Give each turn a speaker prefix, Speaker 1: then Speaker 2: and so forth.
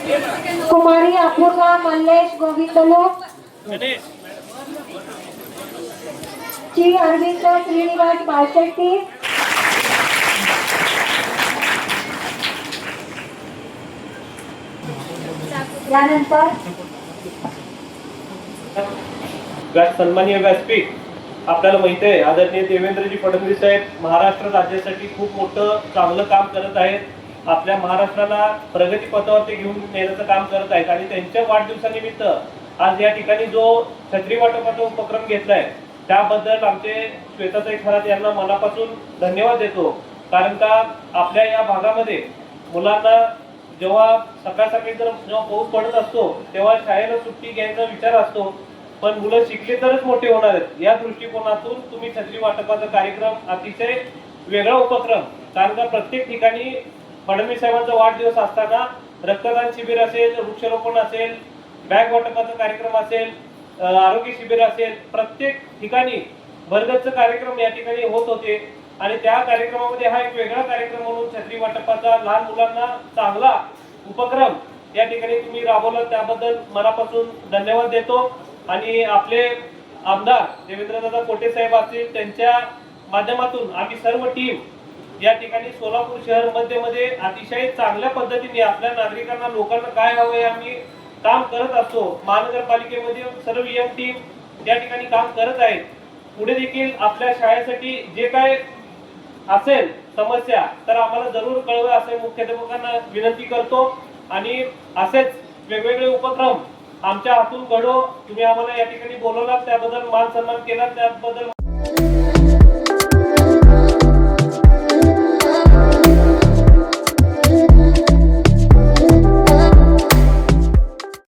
Speaker 1: कुमारी अपूर्वा मल्लेश गोविंदलोक, श्री अरविंद श्रीनिवास बाळशेट्टी, यानंतर
Speaker 2: सन्माननीय व्यासपीठ आपल्याला माहिती आहे, आदरणीय देवेंद्रजी फडणवीस साहेब महाराष्ट्र राज्यासाठी खूप मोठं चांगलं काम करत आहेत. आपल्या महाराष्ट्राला प्रगती पथावरती घेऊन नेण्याचं काम करत आहेत आणि त्यांच्या वाढदिवसानिमित्त आज या ठिकाणी जो छत्री वाटपाचा उपक्रम घेतलाय त्याबद्दल आमचे श्वेताताई खरात यांना मनापासून धन्यवाद देतो. कारण का आपल्या या भागामध्ये मुलांना जेव्हा सकाळी जेव्हा पाऊस पडत असतो तेव्हा शाळेला सुट्टी घ्यायचा विचार असतो, पण मुलं शिकले तरच मोठे होणार आहेत. या दृष्टिकोनातून तुम्ही छत्री वाटपाचा कार्यक्रम अतिशय वेगळा उपक्रम, कारण का प्रत्येक ठिकाणी फडणवीस साहेबांचा वाढदिवस असताना रक्तदान शिबिर असेल, वृक्षारोपण असेल, बॅग वाटपाचा कार्यक्रम असेल, आरोग्य शिबिर असेल, प्रत्येक ठिकाणी भरगच्च कार्यक्रम या ठिकाणी होत होते आणि त्या कार्यक्रमामध्ये हा एक वेगळा कार्यक्रम म्हणून छत्री वाटपाचा लहान मुलांना चांगला उपक्रम या ठिकाणी तुम्ही राबवला, त्याबद्दल मनापासून धन्यवाद देतो. आणि आपले आमदार देवेंद्रदादा कोटे साहेब असतील त्यांच्या माध्यमातून आम्ही सर्व टीम या ठिकाणी सोलापूर शहर मध्ये अतिशय चांगल्या पद्धतीने आपल्या नागरिकांना लोकांना काय हवंय आम्ही काम करत असतो. महानगरपालिकेमध्ये सर्व यंग टीम या ठिकाणी काम करत आहेत. पुढे देखील आपल्या शाळेसाठी जे काय असेल समस्या तर आम्हाला जरूर कळवा असे मुख्याध्यापकांना विनंती करतो आणि असेच वेगवेगळे उपक्रम आमच्या हातून घडो. तुम्ही आम्हाला या ठिकाणी बोलवलात त्याबद्दल मान सन्मान केला त्याबद्दल